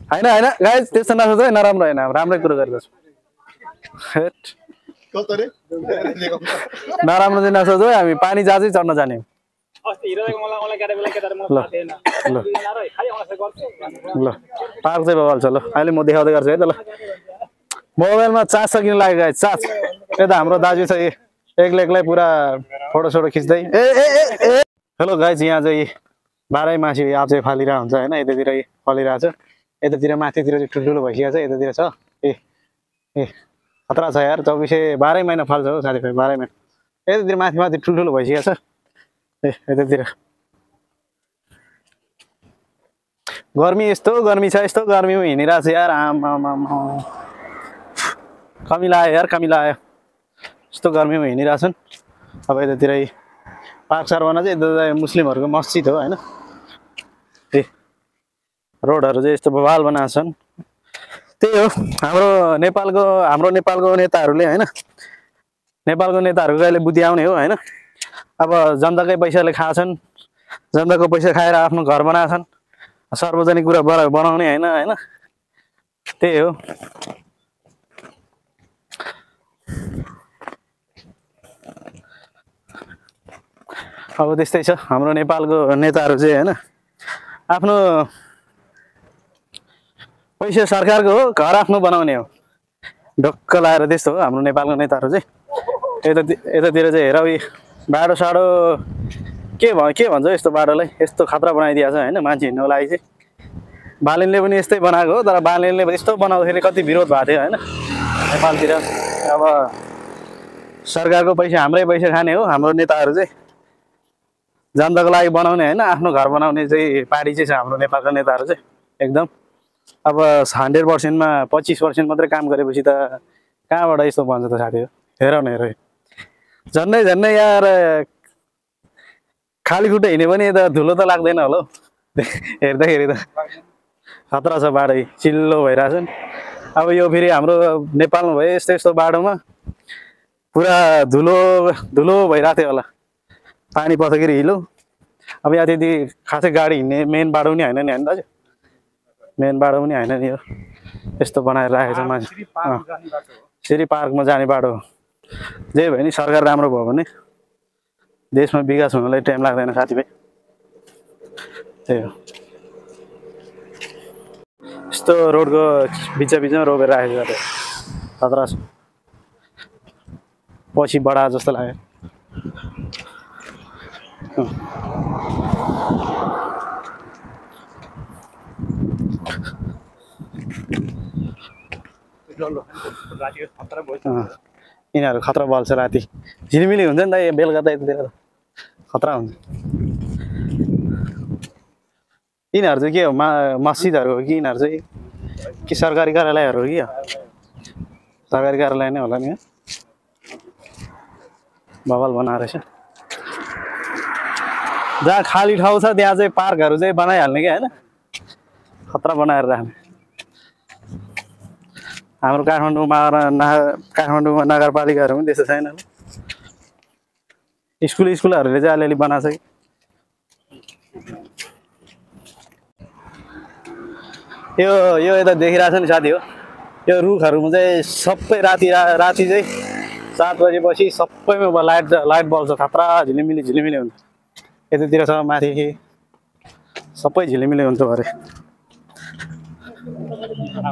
होइन। गाइस त्यस्तो नसोच है, नराम्रो होइन, राम्रै कुरो गरेको छु। नराम्रो चाहिँ नसोच है, हामी पानी जहाजै चढ्न जाने। ल पार्क चाहिँ बवाल छ। ल अहिले म देखाउँदै गर्छु है त। ल मोबाइलमा चार्ज सकिनु लाग्यो गाइस, चार्ज। यता हाम्रो दाजु छ एक्लै पुरा फोटोसोटो खिच्दै। हेलो गाइस, यहाँ चाहिँ 12 मासी आप चाहिँ फालिरहेको हुन्छ होइन। यतातिर फलिरहेको छ, यतातिर माथितिर चाहिँ ठुल्ठुलो भइसकेको छ। यतातिर छ खतरा छ यार। 12 महिना फाल्छ हो साथीभाइ, 12 महिना। यतातिर माथि ठुल्ठुलो भइसकेको छ। यतातिर गर्मी, यस्तो गर्मी छ, यस्तो गर्मीमा हिँडिरहेको छ यार। कमी लाग्यो यार, कमी लाग्यो। यस्तो गर्मीमा हिँडिरहेछन्। अब यतातिर पार्क सरबना चाहिँ यता मुस्लिमहरूको मस्जिद हो होइन। रोडहरू चाहिँ यस्तो बवाल बनाएको छन्। त्यही हो हाम्रो नेपालको नेताहरूले होइन। नेपालको नेताहरूको कहिले बुद्धि आउने हो होइन। अब जनताकै पैसाले खाछन्, जनताको पैसा खाएर आफ्नो घर बनाएछन्। सार्वजनिक कुरा बनाउने होइन। त्यही हो। अब त्यस्तै छ हाम्रो नेपालको नेताहरू चाहिँ होइन। आफ्नो पैसा सरकारको हो, घर आफ्नो बनाउने हो, ढक्क लाएर त्यस्तो हो हाम्रो नेपालको नेताहरू चाहिँ। यतातिर चाहिँ हेर बाटो साटो के भन्छ यस्तो बाटोलाई, यस्तो खतरा बनाइदिएको छ होइन मान्छे हिँड्नको लागि चाहिँ। बालेनले पनि यस्तै बनाएको हो, तर बालेनले यस्तो बनाउँदाखेरि कति विरोध भएको थियो होइन नेपालतिर। अब सरकारको पैसा हाम्रै पैसा खाने हो हाम्रो नेताहरू चाहिँ। जनताको लागि बनाउने होइन, आफ्नो घर बनाउने चाहिँ पार्टी चाहिँ छ हाम्रो नेपालको नेताहरू चाहिँ एकदम। अब 100%मा 25% मात्रै काम गरेपछि त कहाँबाट यस्तो बन्छ त साथी हो। हेर न हेर, झन्डै यार खाली खुट्टा हिँड्यो भने त धुलो त लाग्दैन होला हौ। हेर्दाखेरि त खतरा छ, बाटो चिल्लो भइरहेछ नि। अब यो फेरि हाम्रो नेपालमा भयो यस्तो बाटोमा पुरा धुलो धुलो भइरहेको थियो होला पानी पर्दाखेरि हिलो अब यहाँ त्यति खासै गाडी हिँड्ने मेन बाटो पनि होइन नि होइन दाजु मेन बाटो पनि होइन नि यो यस्तो बनाएर राखेको छ मान्छे सिरी पार्कमा जाने बाटो हो जे भयो नि सरकार राम्रो भयो भने देशमा विकास हुनलाई टाइम लाग्दैन साथीभाइ त्यही हो यस्तो रोडको बिचमा रोपेर राखेको छ खतरा छ पछि बडा जस्तो लाग्यो यिनीहरू खतरा बल्छ राति झिलिमिली हुन्छ नि त बेलुका त यतितिर खतरा हुन्छ यिनीहरू चाहिँ के हो मस्जिदहरू हो कि यिनीहरू चाहिँ कि सरकारी कार्यालयहरू हो कि सरकारी कार्यालय नै होला नि बवाल बनाएर रहेछ जहाँ खाली ठाउँ छ त्यहाँ चाहिँ पार्कहरू चाहिँ बनाइहाल्ने क्या होइन खतरा बनाएर राख्ने हाम्रो काठमाडौँमा नगरपालिकाहरू पनि त्यस्तो छैन स्कुलहरूले चाहिँ अलिअलि बनाएको छ कि यो यता देखिरहेको छ नि साथी हो यो रुखहरूमा चाहिँ सबै राति चाहिँ 7 बजेपछि सबैमा लाइट बल्छ खतरा झिलिमिली हुन्छ यतातिर छ माथि सबै झिलिमिली हुन्छ भरे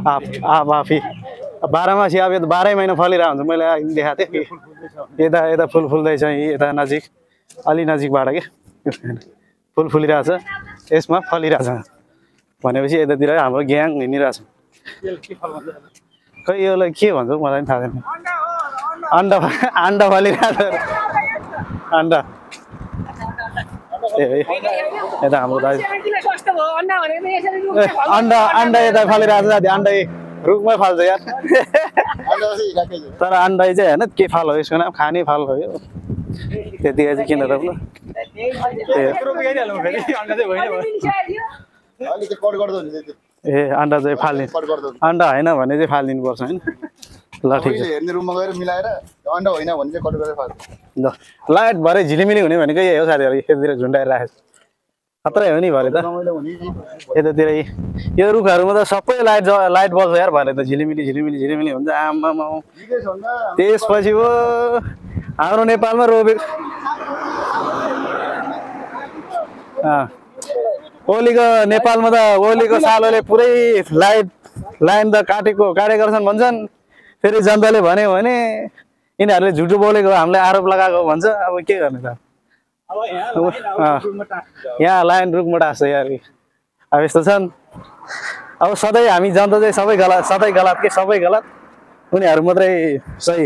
आफै 12 मासी अब यो 12 महिना फलिरहेको हुन्छ मैले देखाएको थिएँ कि यता फुल फुल्दैछ यता नजिक अलि नजिकबाट के फुल फुलिरहेछ यसमा फलिरहेछ भनेपछि यतातिर हाम्रो ग्याङ हिँडिरहेछ खै यसलाई के भन्छ मलाई पनि थाहा छैन अन्डा फलिरहेछ अन्डा यता हाम्रो दाजु अन्डा यता फलिरहेछ साथी अन्डा रुखमै फाल्छ यार तर अन्डा चाहिँ होइन के फाल हो यसको नाम खाने फाल हो यो त्यतिकै चाहिँ किन रोप्नु ए अन्डा चाहिँ फाल्ने अन्डा होइन भने चाहिँ फालिदिनुपर्छ होइन ल ठिक छ ल लाइट भरे झिलिमिली हुने भनेको यही हो साथीहरू यतातिर झुन्डाएर राखेको छ खतरै हो नि भरे त यतातिर यो रुखहरूमा त सबै लाइट बल्छ यार भरे त झिलिमिली हुन्छ आमामा त्यसपछि हो हाम्रो नेपालमा रोपेको ओलीको नेपालमा त ओलीको सालोले पुरै लाइन त काटेका छन् भन्छन् फेरि जनताले भन्यो भने यिनीहरूले झुटो बोलेको हामीलाई आरोप लगाएको भन्छ अब के गर्ने त यहाँ लाइन रुखमा टाँस्छ यार अब यस्तो छन् अब सधैँ हामी जनता चाहिँ सबै गलत उनीहरू मात्रै सही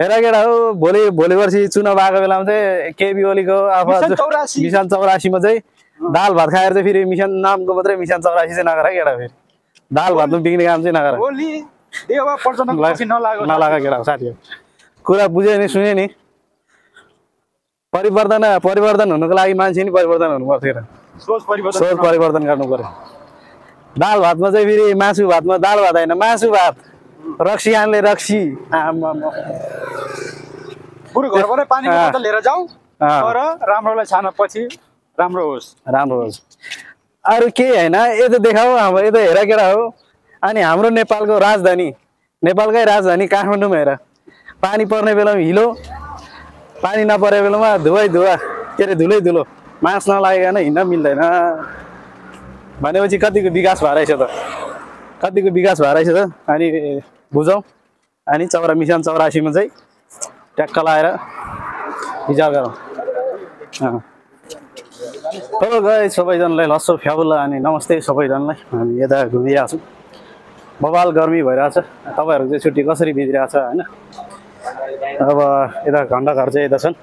हेर केटा हो भोलि पर्सि चुनाव आएको बेलामा चाहिँ केबी ओलीको मिसन 84 मा चाहिँ दाल भात खाएर चाहिँ फेरि मिसन नामको मात्रै मिसन 84 चाहिँ नगर केटा फेरि दाल भातमा बिग्ने काम चाहिँ नगर नलाग केटा साथीहरू कुरा बुझ्यो नि सुन्यो नि परिवर्तन हुनुको लागि मान्छे नि परिवर्तन हुनु पर्छ केटा सोच परिवर्तन गर्नु पर्यो दाल भातमा चाहिँ फेरि मासु भातमा दाल भात होइन मासु भात रक्सी आनले रक्सी बरु घरबाटै पानीको बोतल लिएर जाउँ तर राम्रोलाई छान पछि राम्रो होस् अरू केही होइन यता देखाऊ हाम्रो यता हेर केटा हो अनि हाम्रो नेपालकै राजधानी काठमाडौँमा हेर पानी पर्ने बेलामा हिलो पानी नपरे बेलामा धुवा के अरे धुलो मास नलागेन हिँड्न मिल्दैन भनेपछि कतिको विकास भएर रहेछ त अनि बुझौँ अनि मिसन 84 मा चाहिँ ट्याक्क लाएर विचार गरौँ हेलो गाइस सबैजनालाई लस्सो फ्याबुला अनि नमस्ते सबैजनालाई हामी यता घुमिरहेको छौँ बवाल गर्मी भइरहेछ तपाईँहरूको चाहिँ छुट्टी कसरी बितिरहेछ होइन अब यता घण्टाघर चाहिँ यता छन्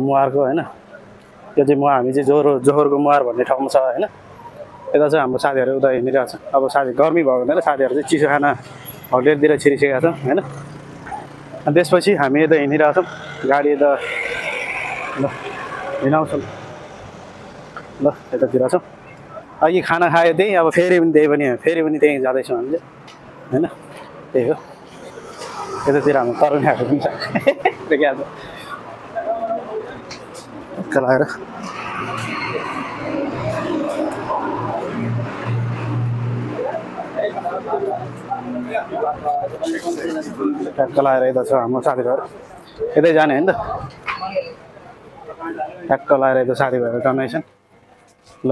मुहारको होइन यो चाहिँ हामी चाहिँ जोहोरको मुहार भन्ने ठाउँमा छ होइन यता चाहिँ हाम्रो साथीहरू उता हिँडिरहेको छ अब साथी गर्मी भयो भने साथीहरू चाहिँ चिसो खाना होटेलतिर छिरिसकेका छौँ होइन अनि त्यसपछि हामी यता हिँडिरहेको छौँ गाडी यता ल हिँडाउँछौँ ल यतातिर छौँ अघि खाना खायो त्यही अब फेरि पनि त्यही पनि त्यहीँ जाँदैछौँ हामीले होइन त्यही हो यतातिर हाम्रो तरुणहरू पनि छ देखिया लगाएर ट्याक्क लगाएर यता छ हाम्रो साथीभाइहरू यतै जाने होइन त ट्याक्क लगाएर यता साथीभाइहरू टर्नेसन ल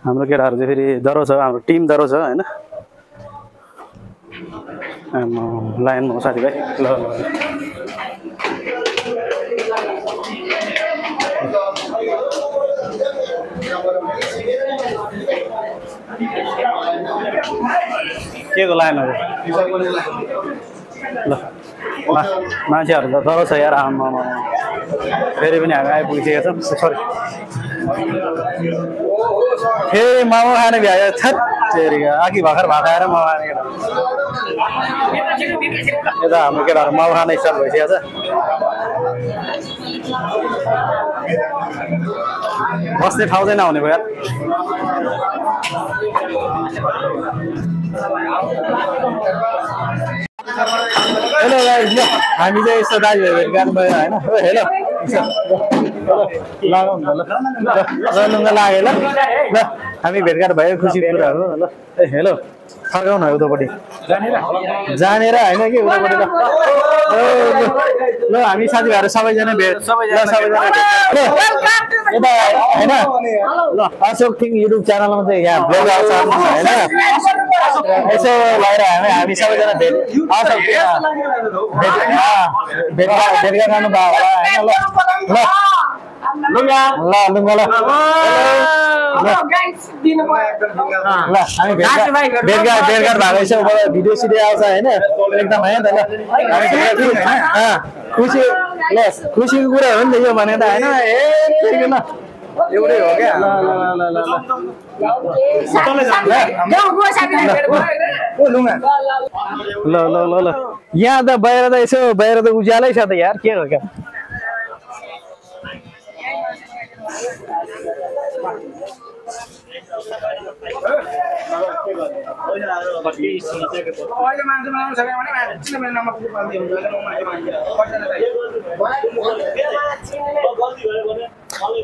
हाम्रो केटाहरू चाहिँ फेरि डह्रो छ हाम्रो टिम डह्रो छ होइन लाइनमा हो साथीभाइ ल के को लाइनहरू ल मान्छेहरू त डह्रो छ यार आमा फेरि पनि हामी आइपुगिसकेका छौँ सरी फेरि मोमो खाने भ्यायो छेट अघि भर्खर भात आएर मोमो खाने केटा यता हाम्रो केटाहरू मोमो खाने स्टार्ट भइसकेको छ बस्ने ठाउँ चाहिँ नहुने भयो यार हेलो गाइस ल हामी चाहिँ यस्तो दाजुभाइ भेट गर्नु भयो होइन हेलो लगाउँ न ल लुङ्गा लाग्यो ल ल हामी भेटघाट भयो खुसीको कुरा हो ल ए हेलो फर्काउन हो उतापट्टि जानेर होइन कि उतापट्टि ल हामी साथीभाइहरू सबैजना भेट सबैजना यता होइन ल अशोक थिङ युट्युब च्यानलमा चाहिँ यहाँ ब्लग आउँछ होइन यसो लगाएर हामी सबैजना भेट अशोक भेटघाट गर्नु भयो होला होइन ल लुङ्गा ल हामी भेटघाट भएको छ भिडियो सिडियो आउँछ होइन एकदम होइन त ल खुसी ल खुसीको कुरा हो नि त यो भने त होइन एउटै हो क्या ल यहाँ त बाहिर त यसो बाहिर त उज्यालै छ त यार के हो क्या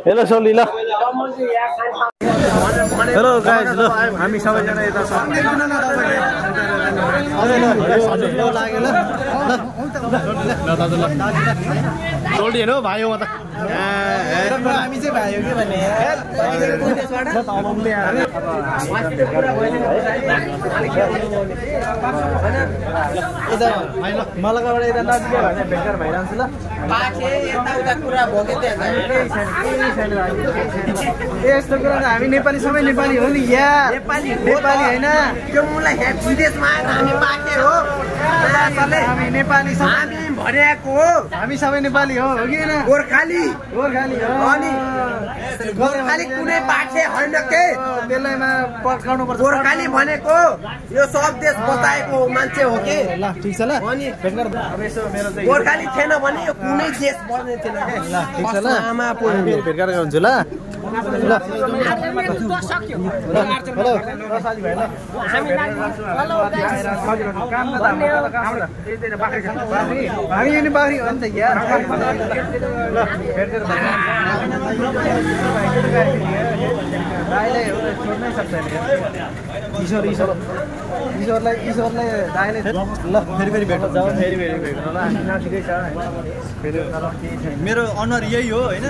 हेलो सोली ल हेलो गाइस ल हामी सबैजना यता छौँ सोल्डी हेर्नु भाइ हो त हामी चाहिँ भाइ हो कि भने मलकाबाट यता नजिकै भने भेटघाट भइरहन्छ ल यस्तो कुरा त हामी नेपाली सबै नेपाली हो नि यार नेपाली होइन त्यो मलाई विदेशमा हामी पाके हो हामी नेपाली हामी भनेको हामी सबै नेपाली हो कि हैन गोर्खाली हो अनि गोर्खाली कुनै पाके होइन के त्यसैमा पकाउनु पर्छ गोर्खाली भनेको यो सब देश बचाएको मान्छे हो के ल ठीक छ ल अनि गोर्खाली थिएन भने यो कुनै देश बन्ने थिएन के ल ठीक छ ल आमा भेटघाट गर्नुहुन्छ ल हेलो साथीभाइ ल हामी नि बाख्री हो नि त यार ल दाइले छोड्नै सक्छ ईश्वरलाई दाइले ल फेरि भेट जाऊ फेरि भेट ल हामी नजिकै छ मेरो अनुहार यही हो होइन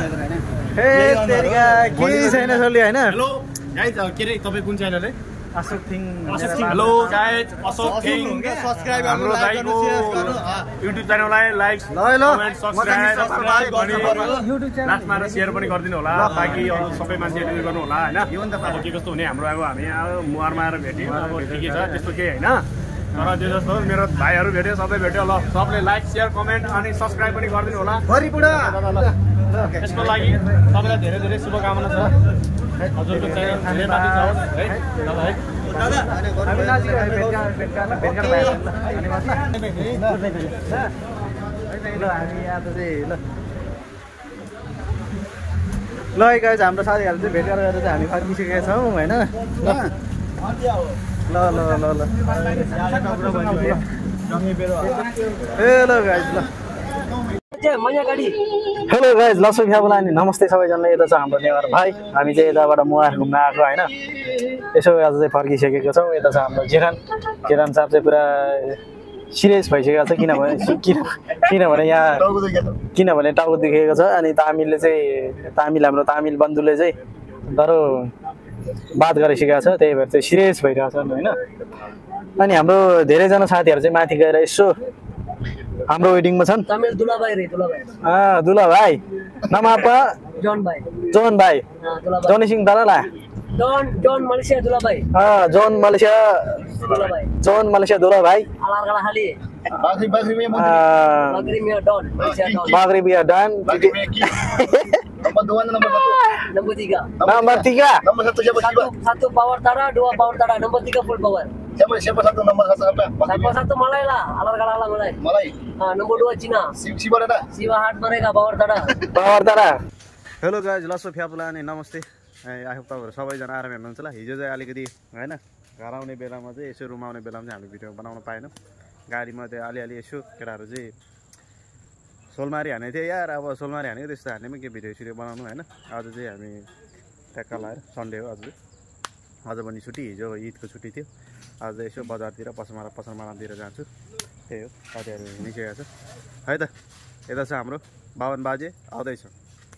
केही छैन सोली होइन हेलो गाइज के रे तपाईँ कुन च्यानल है Ashok thing hello guys Ashok thing subscribe हाम्रो दाइको युट्युब च्यानललाई लाइक कमेन्ट सब्स्क्राइब लास्टमा सेयर पनि गरिदिनु होला ताकि अरू सबै मान्छेहरूले गर्नु होला होइन अब के कस्तो हुने हाम्रो अब हामी मुहारमा आएर भेट्यौँ अब ठिकै छ त्यस्तो केही होइन तर त्यो जस्तो मेरो भाइहरू भेट्यो सबै भेट्यो ल सबले लाइक सेयर कमेन्ट अनि सब्स्क्राइब पनि गरिदिनु होला यसको लागि तपाईँलाई धेरै धेरै शुभकामना छ हजुरको च्यानल धेरै माथि जाओस् है दादा है ल गाइज हाम्रो साथीहरू चाहिँ भेटघाट गरेर चाहिँ हामी फर्किसकेका छौँ होइन ल ल ल ल हेलो गाइज ल हेलो गाइज लसु फ्याबुला नि नमस्ते सबैजनालाई। यता छ हाम्रो नेवार भाइ, हामी चाहिँ यताबाट मुहार घुम्न आएको होइन। यसो आज चाहिँ फर्किसकेको छौँ। यता छ हाम्रो किरण साहब चाहिँ पुरा सिरियस भइसकेको छ किनभने यहाँ टाउको दुखेको छ। अनि तामिलले चाहिँ हाम्रो तामिल बन्धुले चाहिँ डह्रो बात गरिसकेको छ, त्यही भएर चाहिँ सिरियस भइरहेको छ होइन। अनि हाम्रो धेरैजना साथीहरू चाहिँ माथि गएर यसो हाम्रो वेडिङमा छन्। दुला भाइ नमापा जोन भाइ जोनी सिंह दलाला जोन मलेसिया दुला भाइ Maghrib ya dan Nomor 3. Nomor 1 power tara, 2 power tara, nomor 3 full power. Siapa satu nomor satu apa? Satu Malay lah, alar Malay. Nomor 2 Cina. Siwa ada? Siwa hard mereka power tara. Hello guys लसो फ्यापुला नि नमस्ते। आई होप तपाईँहरू सबैजना आराम हेर्नुहुन्छ होला। हिजो चाहिँ अलिकति होइन घर आउने बेलामा चाहिँ यसो रुम आउने बेलामा चाहिँ हामीले भिडियो बनाउन पाएनौँ। गाडीमा त्यो अलिअलि यसो केटाहरू चाहिँ सोलमारी हाने थियो यार। अब सोलमारी हानेको त्यस्तो हान्नेमा के भिडियो बनाउनु होइन। आज चाहिँ हामी ट्याक्क लाएर सन्डे हो आज पनि छुट्टी, हिजो ईदको छुट्टी थियो। आज यसो बजारतिर पसलमारातिर जान्छु, त्यही हो। साथीहरू निस्केको छ है त। यता छ हाम्रो 52 बाजे आउँदैछ,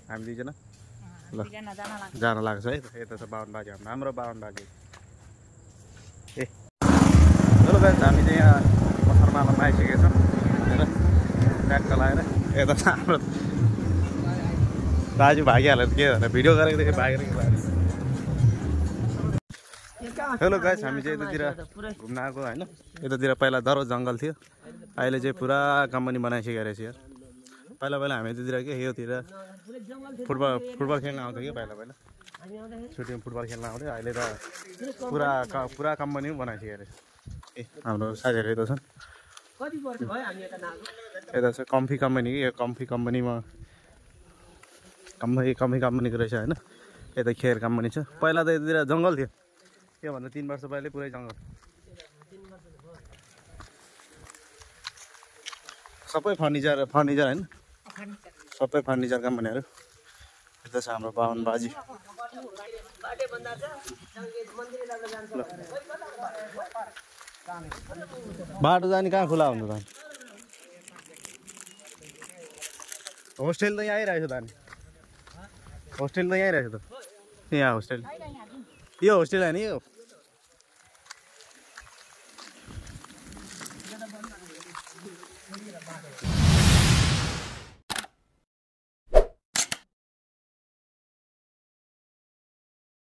हामी दुईजना ल जान लाग्छ है। यता छ 52 बाजे हाम्रो 52 बाजे। हेलो गाइस हामी चाहिँ यहाँ पसलमारामा आइसकेका छौँ होइन, ट्याक्क लाएर। यता छ हाम्रो दाजु भागिहाल्यो के भनेर भिडियो गरेको थिएँ भागेर। हेलो गाइस हामी चाहिँ यतातिर घुम्न आएको होइन। यतातिर पहिला दरो जङ्गल थियो, अहिले चाहिँ पुरा कम्पनी बनाइसकेको रहेछ यार। पहिला हामी यतातिर के योतिर फुटबल खेल्न आउँथ्यो कि पहिला छुट्टीमा फुटबल खेल्न आउँथ्यो। अहिले त पुरा कम्पनी पनि बनाइसकेको रहेछ। हाम्रो साथीहरू यता छन्। यता छ कम्फी कम्पनी कि, यो कम्फी कम्पनीमा कम्फी कम्पनीको रहेछ होइन। यता खेर कम्पनी छ। पहिला त यतातिर जङ्गल थियो, योभन्दा 3 वर्ष पहिले पुरै जङ्गल। सबै फर्निचर होइन, सबै फर्निचर कम्पनीहरू। यता छ हाम्रो 52 बाजी। बाटो जाने कहाँ खुला हुन्छ त? होस्टेल त यहाँ आइरहेको छ त। होस्टेल त यहीँ रहेछ त, यहाँ होस्टेल। यो होस्टेल होइन यो।